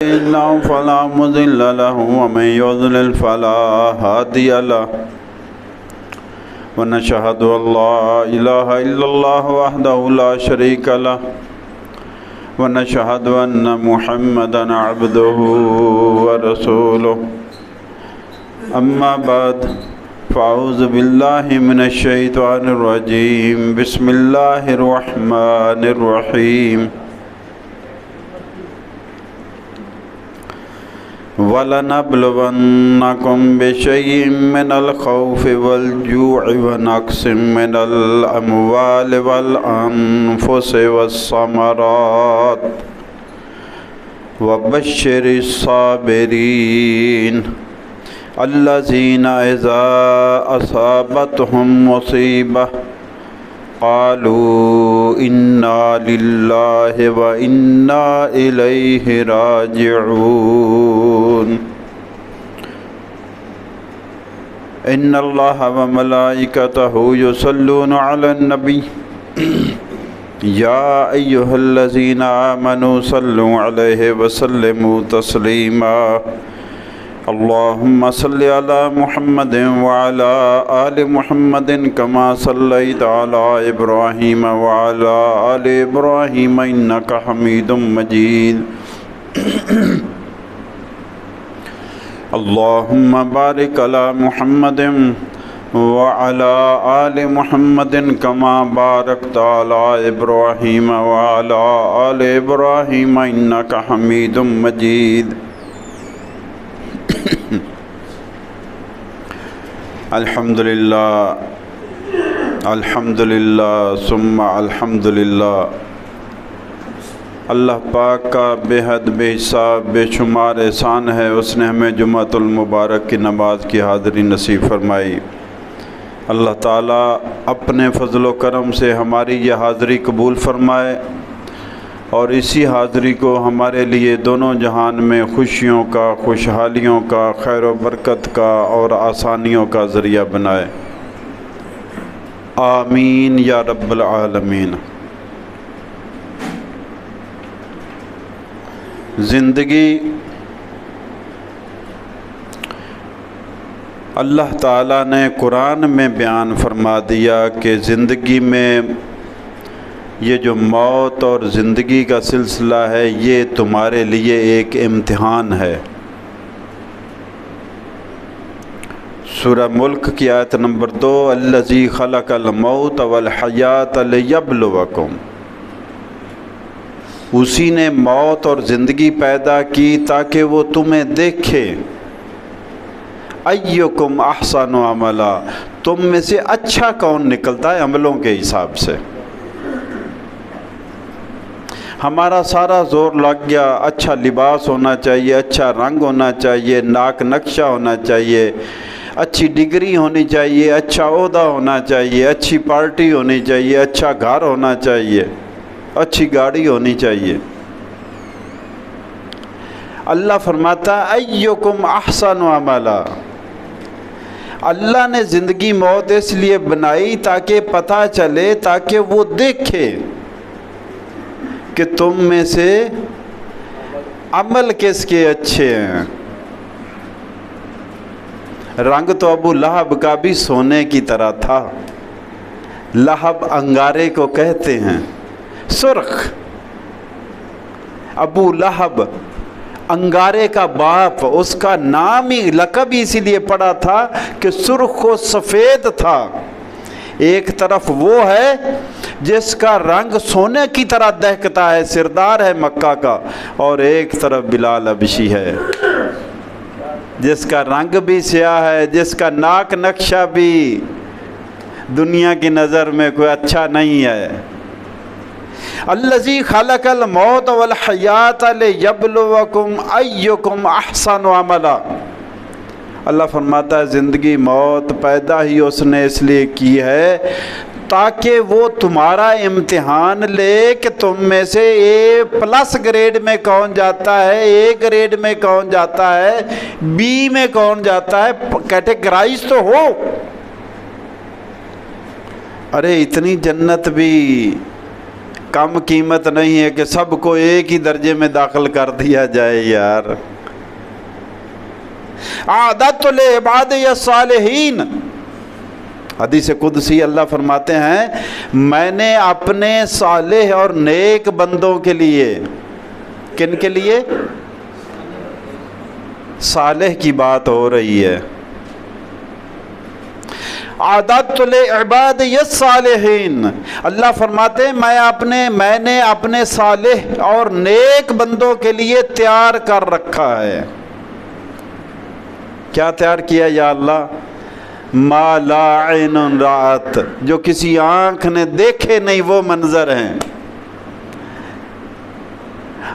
الله فلا مضل له ومن يضلل فلا هادي له ونشهد أن لا إله إلا الله وحده لا شريك له ونشهد أن محمدا عبده ورسوله أما بعد فأعوذ بالله من الشيطان الرجيم بسم الله الرحمن الرحيم وَلَنَبْلُوَنَّكُمْ بِشَيْءٍ مِّنَ الْخَوْفِ وَالْجُوعِ وَنَقْصٍ مِّنَ الْأَمْوَالِ وَالْأَنفُسِ وَالثَّمَرَاتِ وَبَشِّرِ الصَّابِرِينَ الَّذِينَ إِذَا أَصَابَتْهُم مُّصِيبَةٌ قالوا إنا لله وإنا إليه راجعون إن الله وملائكته يصلون على النبي يا أيها الذين آمنوا صلوا عليه وسلموا تسليما اللهم صل على محمد وعلى آل محمد كما صليت على إبراهيم وعلى آل إبراهيم إنك حميد مجيد اللهم بارك على محمد وعلى آل محمد كما باركت على إبراهيم وعلى آل إبراهيم إنك حميد مجيد الحمدللہ ثم الحمدللہ اللہ پاک کا بے حد بے حساب بے شمار احسان ہے، اس نے ہمیں جمعۃ المبارک کی نماز کی حاضری نصیب فرمائی۔ اللہ تعالیٰ اپنے فضل و کرم سے ہماری یہ حاضری قبول فرمائے اور اسی حاضری کو ہمارے لیے دونوں جہان میں خوشیوں کا، خوشحالیوں کا، خیر و برکت کا اور آسانیوں کا ذریعہ بنائے، آمین یا رب العالمین۔ زندگی اللہ تعالیٰ نے قرآن میں بیان فرما دیا کہ زندگی میں یہ جو موت اور زندگی کا سلسلہ ہے یہ تمہارے لیے ایک امتحان ہے۔ سورہ ملک کی آیت نمبر 2 الذی خلق الموت والحیات لیبلوکم، اسی نے موت اور زندگی پیدا کی تاکہ وہ تمہیں دیکھے، ایکم احسن عملا، تم میں سے اچھا کون نکلتا ہے عملوں کے حساب سے۔ ہمارا سارا زور لگ گیا، اچھا لباس ہونا چاہیے، اچھا رنگ ہونا چاہیے، ناک نقشہ ہونا چاہیے، اچھی ڈگری ہونی چاہیے، اچھا عہدہ ہونا چاہیے، اچھی پارٹی ہونی چاہیے، اچھا گھر ہونا چاہیے، اچھی گاڑی ہونی چاہیے۔ اللہ فرماتا ایکم احسن عملا، اللہ نے زندگی موت اس لیے بنائی تاکہ پتہ چلے، تاکہ وہ دیکھے کہ تم میں سے عمل کس کے اچھے ہیں۔ رنگ تو ابو لہب کا بھی سونے کی طرح تھا، لہب انگارے کو کہتے ہیں، سرخ۔ ابو لہب انگارے کا باپ، اس کا نام ہی لقب اسی لیے پڑا تھا کہ سرخ و سفید تھا۔ ایک طرف وہ ہے جس کا رنگ سونے کی طرح دہکتا ہے، سردار ہے مکہ کا، اور ایک طرف بلال حبشی ہے جس کا رنگ بھی سیاہ ہے، جس کا ناک نقشہ بھی دنیا کی نظر میں کوئی اچھا نہیں ہے۔ الذی خلق الموت والحیات لیبلوکم ایکم احسن عملا، اللہ فرماتا ہے زندگی موت پیدا ہی اس نے اس لیے کی ہے تاکہ وہ تمہارا امتحان لے کہ تم میں سے اے پلس گریڈ میں کون جاتا ہے، اے گریڈ میں کون جاتا ہے، بی میں کون جاتا ہے، کیٹیگرائز تو ہو۔ ارے اتنی جنت بھی کم قیمت نہیں ہے کہ سب کو ایک ہی درجے میں داخل کر دیا جائے یار۔ اعددت لعبادی الصالحین، حدیث قدسی اللہ فرماتے ہیں میں نے اپنے صالح اور نیک بندوں کے لیے، کن کے لیے؟ صالح کی بات ہو رہی ہے۔ اعددت لعبادی الصالحین، اللہ فرماتے ہیں میں نے اپنے صالح اور نیک بندوں کے لیے تیار کر رکھا ہے۔ کیا تیار کیا یا اللہ؟ ما لا عین رأت، جو کسی آنکھ نے دیکھے نہیں وہ منظر ہیں۔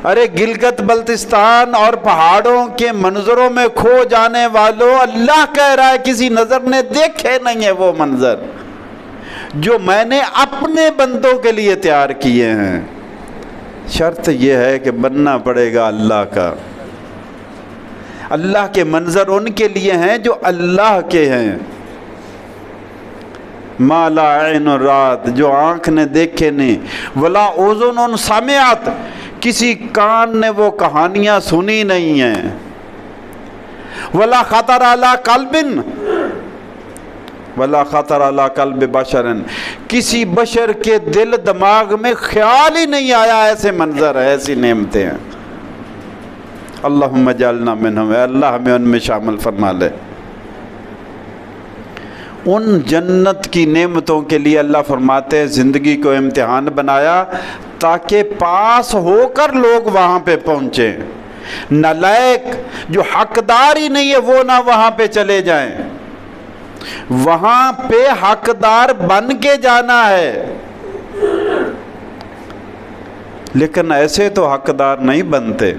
ارے گلگت بلتستان اور پہاڑوں کے منظروں میں کھو جانے والوں، اللہ کہہ رہا ہے کسی نظر نے دیکھے نہیں ہے وہ منظر جو میں نے اپنے بندوں کے لیے تیار کیے ہیں۔ شرط یہ ہے کہ بننا پڑے گا اللہ کا۔ اللہ کے منظر ان کے لیے ہیں جو اللہ کے ہیں۔ ما لا عین رات، جو آنکھ نے دیکھے نہیں، ولا اذن سمعت، کسی کان نے وہ کہانیاں سنی نہیں ہیں، ولا خطر علی قلب، ولا خطر علی قلب بشر، کسی بشر کے دل دماغ میں خیال ہی نہیں آیا ایسے منظر ہے، ایسی نعمتیں ہیں۔ اللہم اجعلنا منہم، اے اللہ ہمیں ان میں شامل فرما لے۔ ان جنت کی نعمتوں کے لیے اللہ فرماتے ہیں زندگی کو امتحان بنایا تاکہ پاس ہو کر لوگ وہاں پہ پہنچیں۔ نالائق جو حقدار ہی نہیں ہے وہ نہ وہاں پہ چلے جائیں، وہاں پہ حقدار بن کے جانا ہے۔ لیکن ایسے تو حقدار نہیں بنتے،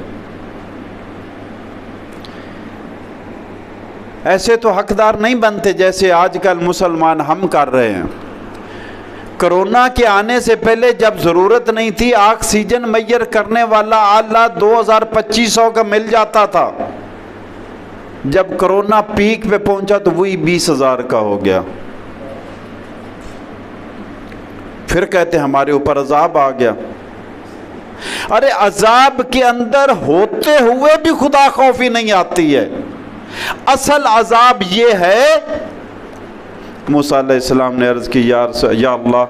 ایسے تو حقدار نہیں بنتے جیسے آج کل مسلمان ہم کر رہے ہیں۔ کرونا کے آنے سے پہلے جب ضرورت نہیں تھی آکسیجن میسر کرنے والا آلہ 2200 کا مل جاتا تھا، جب کرونا پیک پہ پہنچا تو وہی 20,000 کا ہو گیا۔ پھر کہتے ہیں ہمارے اوپر عذاب آ گیا۔ ارے عذاب کے اندر ہوتے ہوئے بھی خدا خوفی نہیں آتی ہے۔ اصل عذاب یہ ہے، موسیٰ علیہ السلام نے عرض کی یا اللہ،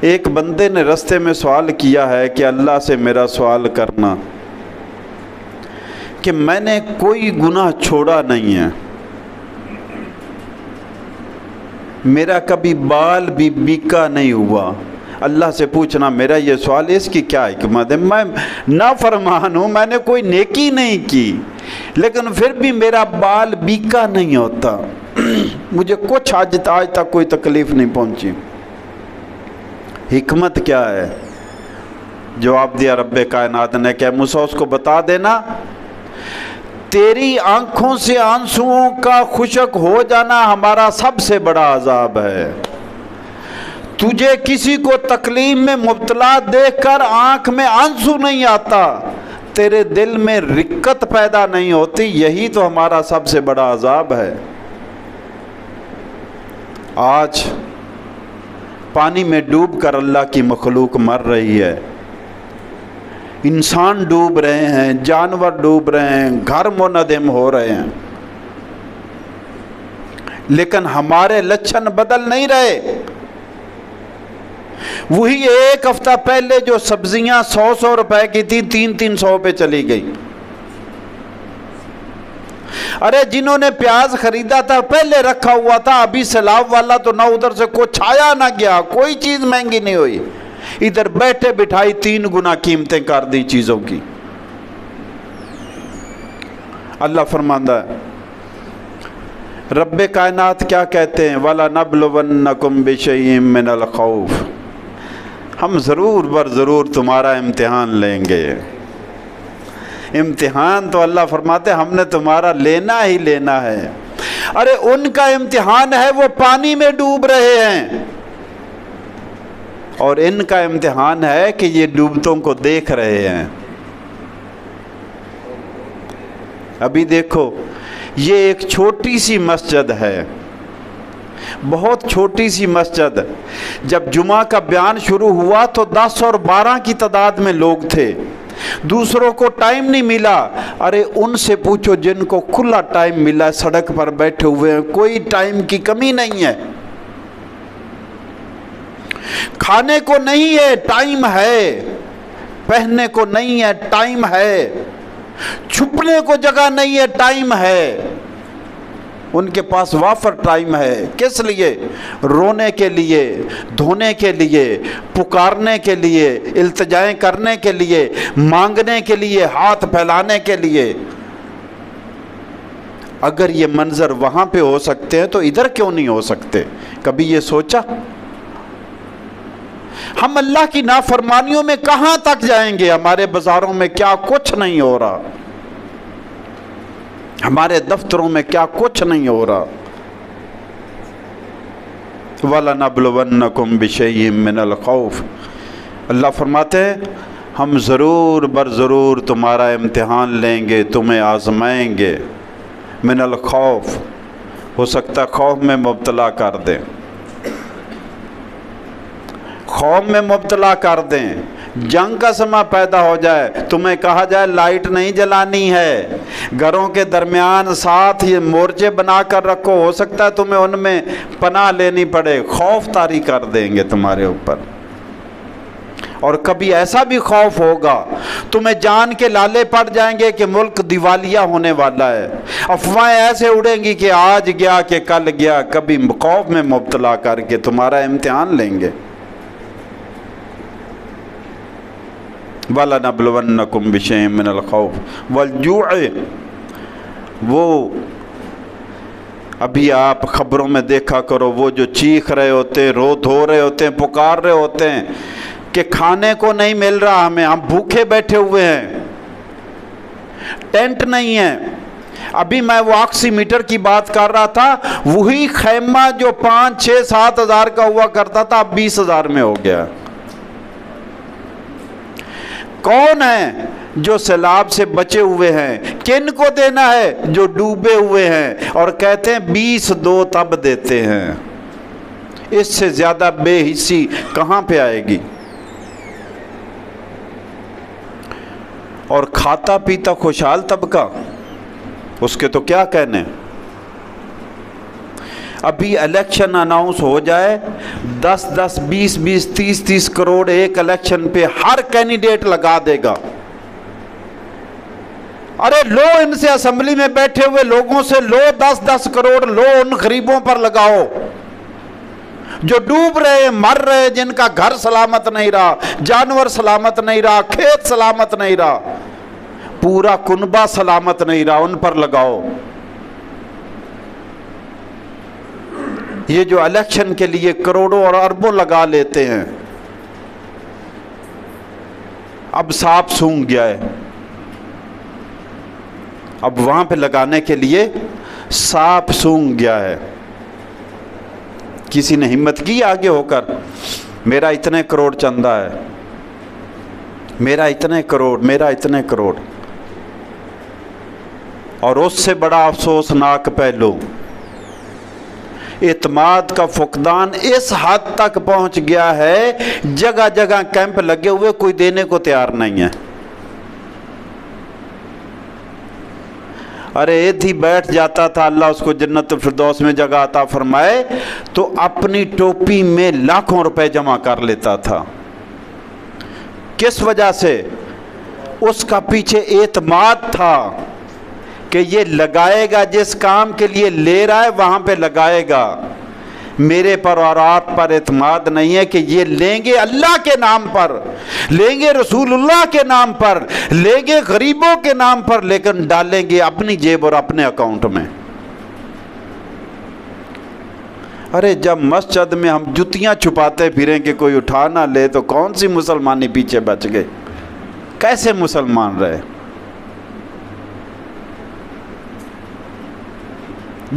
ایک بندے نے رستے میں سوال کیا ہے کہ اللہ سے میرا سوال کرنا کہ میں نے کوئی گناہ چھوڑا نہیں ہے، میرا کبھی بال بھی بیکا نہیں ہوا، اللہ سے پوچھنا میرا یہ سوال اس کی کیا حکمت ہے؟ میں نافرمان ہوں، میں نے کوئی نیکی نہیں کی لیکن پھر بھی میرا بال بیکا نہیں ہوتا، مجھے کچھ آج تک کوئی تکلیف نہیں پہنچی، حکمت کیا ہے؟ جواب دیا رب کائنات نے کہ موسیٰ اس کو بتا دینا تیری آنکھوں سے آنسوؤں کا خشک ہو جانا ہمارا سب سے بڑا عذاب ہے۔ تجھے کسی کو تکلیف میں مبتلا دیکھ کر آنکھ میں آنسو نہیں آتا، تیرے دل میں رقت پیدا نہیں ہوتی، یہی تو ہمارا سب سے بڑا عذاب ہے۔ آج پانی میں ڈوب کر اللہ کی مخلوق مر رہی ہے، انسان ڈوب رہے ہیں، جانور ڈوب رہے ہیں، گھر منہدم ہو رہے ہیں، لیکن ہمارے لچھن بدل نہیں رہے۔ وہی ایک ہفتہ پہلے جو سبزیاں 100 روپے کی تھی 300 پہ چلی گئی۔ ارے جنہوں نے پیاز خریدا تھا پہلے رکھا ہوا تھا، ابھی سیلاب والا تو نہ ادھر سے کچھ آیا نہ گیا، کوئی چیز مہنگی نہیں ہوئی، ادھر بیٹھے بٹھائی 3 گنا قیمتیں کر دی چیزوں کی۔ اللہ فرماندہ ہے، رب کائنات کیا کہتے ہیں وَلَنَبْلُوَنَّكُمْ بِشَيْءٍ مِّنَ الْخَوْفِ، ہم ضرور بر ضرور تمہارا امتحان لیں گے۔ امتحان تو اللہ فرماتے ہم نے تمہارا لینا ہی لینا ہے۔ ارے ان کا امتحان ہے وہ پانی میں ڈوب رہے ہیں، اور ان کا امتحان ہے کہ یہ ڈوبتوں کو دیکھ رہے ہیں۔ ابھی دیکھو یہ ایک چھوٹی سی مسجد ہے، بہت چھوٹی سی مسجد، جب جمعہ کا بیان شروع ہوا تو 10 اور 12 کی تعداد میں لوگ تھے، دوسروں کو ٹائم نہیں ملا۔ ارے ان سے پوچھو جن کو کھلا ٹائم ملا، سڑک پر بیٹھے ہوئے ہیں، کوئی ٹائم کی کمی نہیں ہے، کھانے کو نہیں ہے ٹائم ہے، پہننے کو نہیں ہے ٹائم ہے، چھپنے کو جگہ نہیں ہے ٹائم ہے، ان کے پاس وافر ٹائم ہے۔ کس لیے؟ رونے کے لیے، دھونے کے لیے، پکارنے کے لیے، التجائیں کرنے کے لیے، مانگنے کے لیے، ہاتھ پھیلانے کے لیے۔ اگر یہ منظر وہاں پہ ہو سکتے ہیں تو ادھر کیوں نہیں ہو سکتے؟ کبھی یہ سوچا؟ ہم اللہ کی نافرمانیوں میں کہاں تک جائیں گے؟ ہمارے بازاروں میں کیا کچھ نہیں ہو رہا، ہمارے دفتروں میں کیا کچھ نہیں ہو رہا۔ وَلَنَبْلُوَنَّكُمْ بِشَيْءٍ مِّنَ الْخَوْفِ، اللہ فرماتے ہیں ہم ضرور بر ضرور تمہارا امتحان لیں گے، تمہیں آزمائیں گے۔ من الخوف، ہو سکتا خوف میں مبتلا کر دیں، خوف میں مبتلا کر دیں، جنگ کا سما پیدا ہو جائے، تمہیں کہا جائے لائٹ نہیں جلانی ہے، گھروں کے درمیان ساتھ یہ مورچے بنا کر رکھو، ہو سکتا ہے تمہیں ان میں پناہ لینی پڑے، خوف طاری کر دیں گے تمہارے اوپر۔ اور کبھی ایسا بھی خوف ہوگا تمہیں جان کے لالے پڑ جائیں گے کہ ملک دیوالیہ ہونے والا ہے، افواہیں ایسے اڑیں گی کہ آج گیا کہ کل گیا، کبھی خوف میں مبتلا کر کے تمہارا امتحان لیں گے۔ وَلَنَبْلُوَنَّكُمْ بِشَيْءٍ مِّنَ الْخَوْفِ وَالْجُوعِ، وہ ابھی آپ خبروں میں دیکھا کرو، وہ جو چیخ رہے ہوتے ہیں، رو دھو رہے ہوتے ہیں، پکار رہے ہوتے ہیں کہ کھانے کو نہیں مل رہا ہمیں، ہم بھوکے بیٹھے ہوئے ہیں، ٹینٹ نہیں ہے۔ ابھی میں وہ آکسی میٹر کی بات کر رہا تھا، وہی خیمہ جو 5، 6، 7 ہزار کا ہوا کرتا تھا اب 20 ہزار میں ہو گیا۔ کون ہیں جو سیلاب سے بچے ہوئے ہیں؟ کن کو دینا ہے؟ جو ڈوبے ہوئے ہیں، اور کہتے ہیں 20 دو تب دیتے ہیں۔ اس سے زیادہ بے حسی کہاں پہ آئے گی؟ اور کھاتا پیتا خوشحال طبقہ، اس کے تو کیا کہنے۔ ابھی الیکشن اناؤنس ہو جائے، 10، 10، 20، 20، 30، 30 کروڑ ایک الیکشن پہ ہر کینڈیڈیٹ لگا دے گا۔ ارے لو ان سے، اسمبلی میں بیٹھے ہوئے لوگوں سے لو 10، 10 کروڑ لو، ان غریبوں پر لگاؤ جو ڈوب رہے، مر رہے، جن کا گھر سلامت نہیں رہا، جانور سلامت نہیں رہا، کھیت سلامت نہیں رہا، پورا کنبہ سلامت نہیں رہا، ان پر لگاؤ۔ یہ جو الیکشن کے لیے کروڑوں اور اربوں لگا لیتے ہیں، اب سانپ سونگھ گیا ہے، اب وہاں پہ لگانے کے لیے سانپ سونگھ گیا ہے۔ کسی نے ہمت کی آگے ہو کر میرا اتنے کروڑ چندہ ہے، میرا اتنے کروڑ، میرا اتنے کروڑ؟ اور اس سے بڑا افسوسناک پہلو، اعتماد کا فقدان اس حد تک پہنچ گیا ہے، جگہ جگہ کیمپ لگے ہوئے، کوئی دینے کو تیار نہیں ہے۔ ارے ایدھی بیٹھ جاتا تھا، اللہ اس کو جنت الفردوس میں جگہ عطا فرمائے، تو اپنی ٹوپی میں لاکھوں روپے جمع کر لیتا تھا۔ کس وجہ سے؟ اس کا پیچھے اعتماد تھا کہ یہ لگائے گا، جس کام کے لیے لے رہا ہے وہاں پہ لگائے گا۔ میرے پر اور آپ پر اعتماد نہیں ہے کہ یہ لیں گے اللہ کے نام پر، لیں گے رسول اللہ کے نام پر، لیں گے غریبوں کے نام پر، لیکن ڈالیں گے اپنی جیب اور اپنے اکاؤنٹ میں۔ ارے جب مسجد میں ہم جتیاں چھپاتے پھریں کہ کوئی اٹھا نہ لے تو کون سی مسلمانی پیچھے بچ گئے؟ کیسے مسلمان رہے؟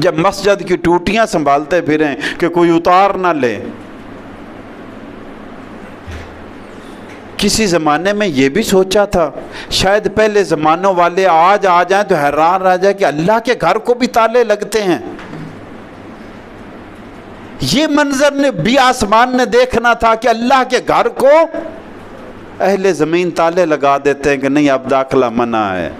جب مسجد کی ٹوٹیاں سنبھالتے پھریں کہ کوئی اتار نہ لے۔ کسی زمانے میں یہ بھی سوچا تھا، شاید پہلے زمانوں والے آج آ جائیں تو حیران رہ جائے کہ اللہ کے گھر کو بھی تالے لگتے ہیں۔ یہ منظر نے بھی آسمان نے دیکھنا تھا کہ اللہ کے گھر کو اہل زمین تالے لگا دیتے ہیں کہ نہیں اب داخلہ منع ہے۔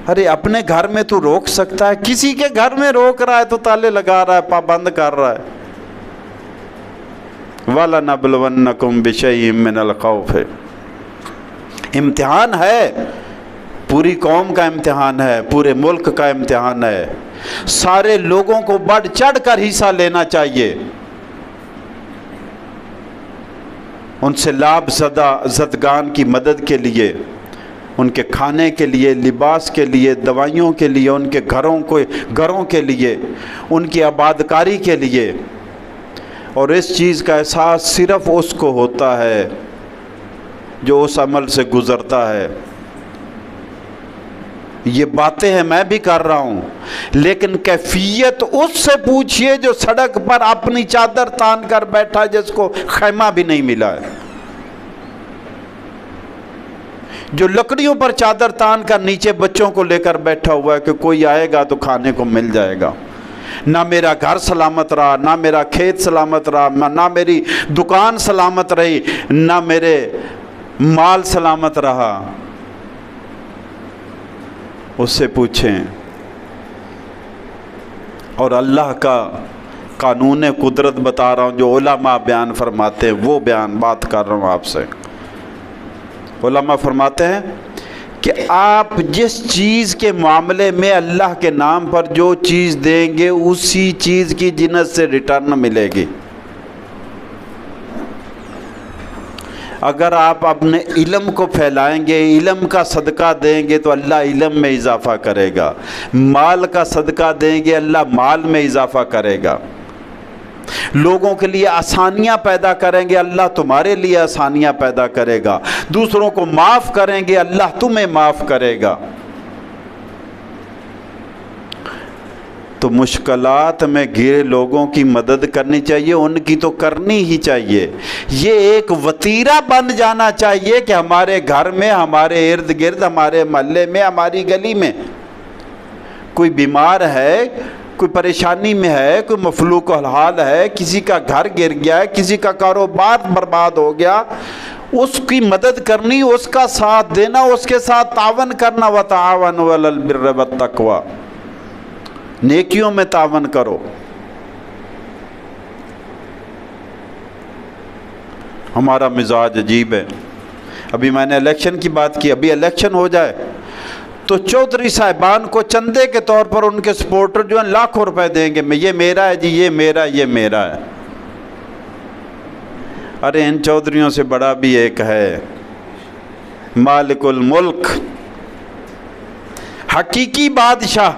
ارے اپنے گھر میں تو روک سکتا ہے، کسی کے گھر میں روک رہا ہے تو تالے لگا رہا ہے، پابند کر رہا ہے۔ وَلَنَبْلُوَنَّكُمْ بِشَيْءٍ مِّنَ الْخَوْفِ، امتحان ہے، پوری قوم کا امتحان ہے، پورے ملک کا امتحان ہے۔ سارے لوگوں کو بڑھ چڑھ کر حصہ لینا چاہیے، ان سے لابھ زدگان کی مدد کے لیے، ان کے کھانے کے لیے، لباس کے لیے، دوائیوں کے لیے، ان کے گھروں کے لیے، ان کی آبادکاری کے لیے۔ اور اس چیز کا احساس صرف اس کو ہوتا ہے جو اس عمل سے گزرتا ہے۔ یہ باتیں ہیں میں بھی کر رہا ہوں، لیکن کیفیت اس سے پوچھئے جو سڑک پر اپنی چادر تان کر بیٹھا جس کو خیمہ بھی نہیں ملا ہے، جو لکڑیوں پر چادر تان کر نیچے بچوں کو لے کر بیٹھا ہوا ہے کہ کوئی آئے گا تو کھانے کو مل جائے گا۔ نہ میرا گھر سلامت رہا، نہ میرا کھیت سلامت رہا، نہ میری دکان سلامت رہی، نہ میرے مال سلامت رہا۔ اس سے پوچھیں۔ اور اللہ کا قانون قدرت بتا رہا ہوں جو علماء بیان فرماتے ہیں، وہ بات کر رہا ہوں آپ سے۔ علماء فرماتے ہیں کہ آپ جس چیز کے معاملے میں اللہ کے نام پر جو چیز دیں گے اسی چیز کی جنس سے ریٹرن ملے گی۔ اگر آپ اپنے علم کو پھیلائیں گے، علم کا صدقہ دیں گے تو اللہ علم میں اضافہ کرے گا، مال کا صدقہ دیں گے اللہ مال میں اضافہ کرے گا، لوگوں کے لیے آسانیاں پیدا کریں گے اللہ تمہارے لیے آسانیاں پیدا کرے گا، دوسروں کو معاف کریں گے اللہ تمہیں معاف کرے گا۔ تو مشکلات میں گھرے لوگوں کی مدد کرنی چاہیے، ان کی تو کرنی ہی چاہیے۔ یہ ایک وتیرہ بن جانا چاہیے کہ ہمارے گھر میں، ہمارے ارد گرد، ہمارے محلے میں، ہماری گلی میں کوئی بیمار ہے، کوئی پریشانی میں ہے، کوئی مفلوق الحال ہے، کسی کا گھر گر گیا ہے، کسی کا کاروبار برباد ہو گیا، اس کی مدد کرنی، اس کا ساتھ دینا، اس کے ساتھ تعاون کرنا۔ وَتَعَاوَنُوا عَلَى الْبِرِّ وَالتَّقْوَىٰ، نیکیوں میں تعاون کرو۔ ہمارا مزاج عجیب ہے۔ ابھی میں نے الیکشن کی بات کی، ابھی الیکشن ہو جائے تو چودھری صاحبان کو چندے کے طور پر ان کے سپورٹر جو ہیں لاکھوں روپے دیں گے، یہ میرا ہے جی، یہ میرا، یہ میرا ہے۔ ارے ان چودھریوں سے بڑا بھی ایک ہے، مالک الملک، حقیقی بادشاہ،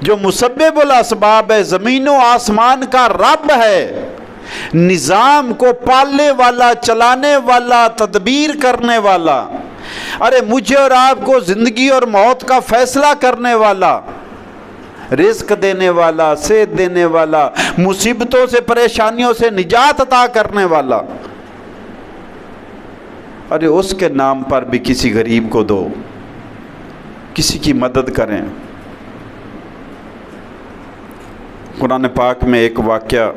جو مسبب الاسباب ہے، زمین و آسمان کا رب ہے، نظام کو پالنے والا، چلانے والا، تدبیر کرنے والا، ارے مجھے اور آپ کو زندگی اور موت کا فیصلہ کرنے والا، رزق دینے والا، صحت دینے والا، مصیبتوں سے، پریشانیوں سے نجات عطا کرنے والا، ارے اس کے نام پر بھی کسی غریب کو دو، کسی کی مدد کریں۔ قرآن پاک میں ایک واقعہ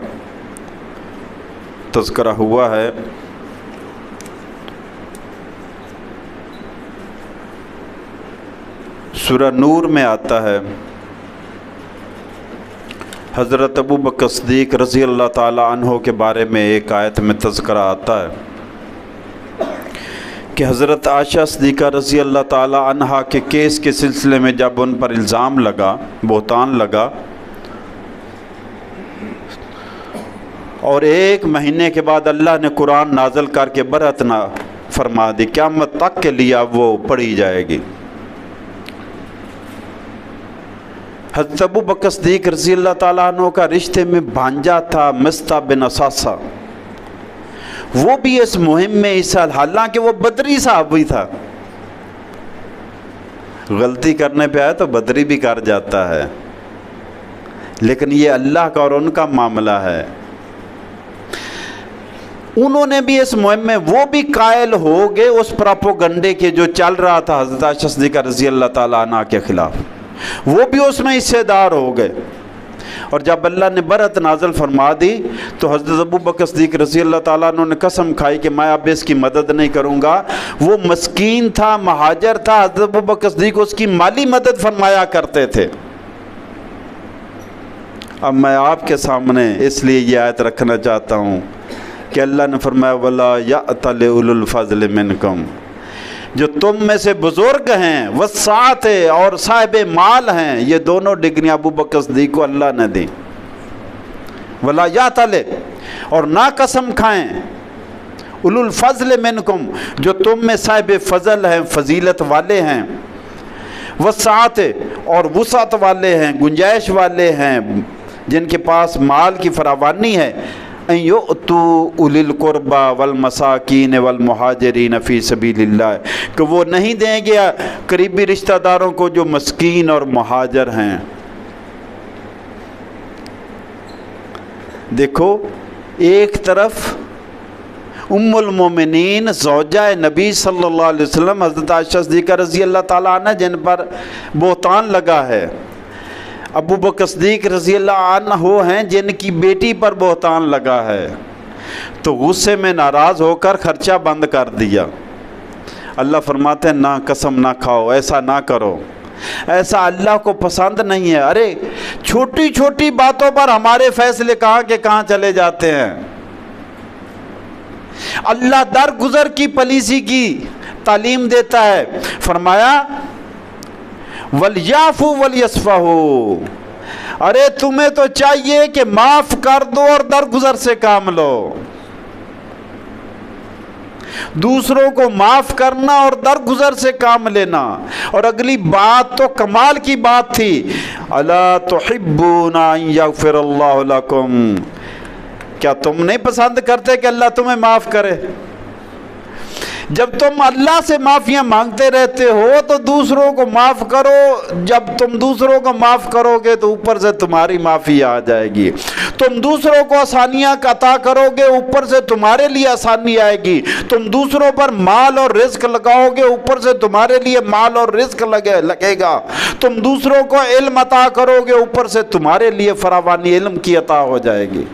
تذکرہ ہوا ہے، سورہ نور میں آتا ہے، حضرت ابو بکر صدیق رضی اللہ تعالی عنہ کے بارے میں ایک آیت میں تذکرہ آتا ہے کہ حضرت عائشہ صدیقہ رضی اللہ تعالی عنہ کے کیس کے سلسلے میں جب ان پر الزام لگا، بہتان لگا، اور 1 مہینے کے بعد اللہ نے قرآن نازل کر کے برأت نہ فرما دی، قیامت تک کے لیے اب وہ پڑھی جائے گی۔ حضرت ابو بکر صدیق رضی اللہ تعالیٰ عنہ کا رشتے میں بھانجا تھا مصطح بن اساسہ، وہ بھی اس مہم میں حصہ، حالانکہ وہ بدری صحابی تھا، غلطی کرنے پہ آئے تو بدری بھی کر جاتا ہے، لیکن یہ اللہ کا اور ان کا معاملہ ہے۔ انہوں نے بھی اس مہم میں وہ بھی قائل ہو گئے اس پراپوگنڈے کے جو چل رہا تھا حضرت عائشہ صدیقہ رضی اللہ تعالیٰ عنہ کے خلاف، وہ بھی اس میں حصے دار ہو گئے۔ اور جب اللہ نے برات نازل فرما دی تو حضرت ابوبکر صدیق رضی اللہ تعالیٰ عنہ نے قسم کھائی کہ میں اب اس کی مدد نہیں کروں گا۔ وہ مسکین تھا، مہاجر تھا، حضرت ابوبکر صدیق اس کی مالی مدد فرمایا کرتے تھے۔ اب میں آپ کے سامنے اس لیے یہ آیت رکھنا چاہتا ہوں کہ اللہ نے فرمایا وَلَا يَأْتَلِ أُولُو الْفَضْلِ مِنْكُمْ، جو تم میں سے بزرگ ہیں، وسعت اور صاحب مال ہیں، یہ دونوں ڈگریاں ابوبکر صدیق کو اللہ نے دی۔ وَلَا يَأْتَلِ، اور نہ قسم کھائیں، اولو الفضل منکم، جو تم میں صاحب فضل ہیں، فضیلت والے ہیں، وسعت اور وسعت والے ہیں، گنجائش والے ہیں، جن کے پاس مال کی فراوانی ہے، ان یؤتوا اولی القربى والمساکین والمہاجرین فی سبیل اللہ، کہ وہ نہیں دیں گے قریبی رشتہ داروں کو جو مسکین اور مہاجر ہیں۔ دیکھو، ایک طرف ام المومنین زوجہ نبی صلی اللہ علیہ وسلم حضرت عائشہ صدیقہ رضی اللہ تعالیٰ عنہ جن پر بہتان لگا ہے، ابوبکر صدیق رضی اللہ عنہ ہیں جن کی بیٹی پر بہتان لگا ہے، تو غصے میں ناراض ہو کر خرچہ بند کر دیا۔ اللہ فرماتے ہیں نہ، قسم نہ کھاؤ، ایسا نہ کرو، ایسا اللہ کو پسند نہیں ہے۔ ارے چھوٹی چھوٹی باتوں پر ہمارے فیصلے کہاں کے کہاں چلے جاتے ہیں۔ اللہ درگزر کی پالیسی کی تعلیم دیتا ہے، فرمایا وَلْيَعْفُوا وَلْيَصْفَحُوا، ارے تمہیں تو چاہیے کہ معاف کر دو اور درگزر سے کام لو۔ دوسروں کو معاف کرنا اور درگزر سے کام لینا۔ اور اگلی بات تو کمال کی بات تھی، أَلَا تُحِبُّونَ أَن يَغْفِرَ اللَّهُ لَكُمْ، کیا تم نہیں پسند کرتے کہ اللہ تمہیں معاف کرے؟ جب تم اللہ سے معافیاں مانگتے رہتے ہو تو دوسروں کو معاف کرو، جب تم دوسروں کو معاف کرو گے تو اوپر سے تمہاری معافی آ جائے گی۔ تم دوسروں کو آسانیاں عطا کرو گے، اوپر سے تمہارے لیے آسانی آئے گی۔ تم دوسروں پر مال اور رزق لگاؤ گے، اوپر سے تمہارے لیے مال اور رزق لگے گا۔ تم دوسروں کو علم عطا کرو گے، اوپر سے تمہارے لیے فراوانی علم کی عطا ہو جائے گی۔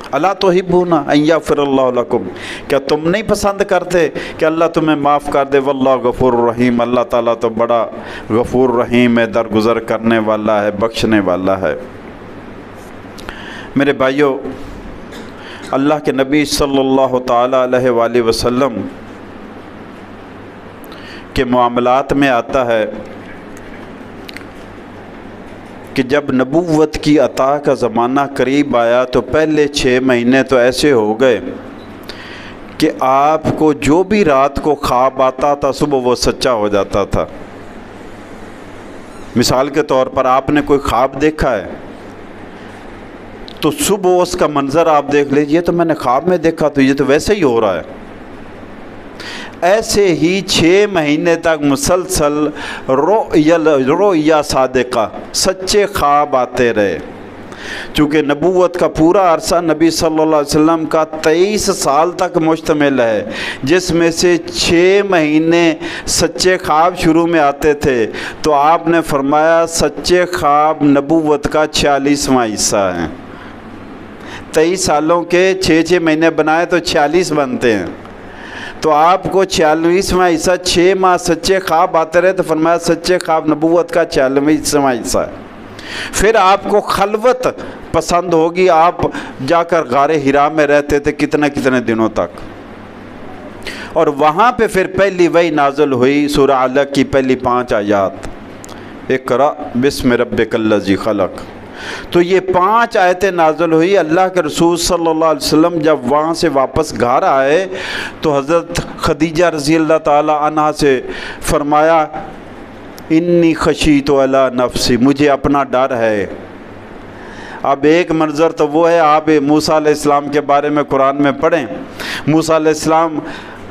الا تحبون ان یغفر اللہ لکم، کیا تم نہیں پسند کرتے کہ اللہ تمہیں معاف کر دے؟ واللہ غفور رحیم، اللہ تعالیٰ تو بڑا غفور رحیم ہے، درگزر کرنے والا ہے، بخشنے والا ہے۔ میرے بھائیوں، اللہ کے نبی صلی اللہ تعالیٰ علیہ وآلہ وسلم کے معاملات میں آتا ہے کہ جب نبوت کی عطا کا زمانہ قریب آیا تو پہلے 6 مہینے تو ایسے ہو گئے کہ آپ کو جو بھی رات کو خواب آتا تھا صبح وہ سچا ہو جاتا تھا۔ مثال کے طور پر آپ نے کوئی خواب دیکھا ہے تو صبح اس کا منظر آپ دیکھ لیجئے، تو میں نے خواب میں دیکھا تو یہ تو ویسے ہی ہو رہا ہے۔ ایسے ہی 6 مہینے تک مسلسل رؤیا صادقہ، سچے خواب آتے رہے۔ چونکہ نبوت کا پورا عرصہ نبی صلی اللہ علیہ وسلم کا 23 سال تک مشتمل ہے، جس میں سے 6 مہینے سچے خواب شروع میں آتے تھے، تو آپ نے فرمایا سچے خواب نبوت کا 46واں حصہ ہے۔ 23 سالوں کے 6 مہینے بنائے تو 46 بنتے ہیں، تو آپ کو 46واں حصہ 6 ماہ سچے خواب آتے رہے، تو فرمایا سچے خواب نبوت کا 46واں حصہ ہے۔ پھر آپ کو خلوت پسند ہوگی، آپ جا کر غار حرا میں رہتے تھے کتنے دنوں تک، اور وہاں پہ پھر پہلی وحی نازل ہوئی سورہ علق کی پہلی 5 آیات، اقرأ بسم ربک الذی خلق۔ تو یہ 5 آیتیں نازل ہوئی۔ اللہ کے رسول صلی اللہ علیہ وسلم جب وہاں سے واپس گھر آئے تو حضرت خدیجہ رضی اللہ تعالی عنہا سے فرمایا انی خشیت علی نفسی، مجھے اپنا ڈر ہے۔ اب ایک منظر تو وہ ہے، آپ موسیٰ علیہ السلام کے بارے میں قرآن میں پڑھیں، موسیٰ علیہ السلام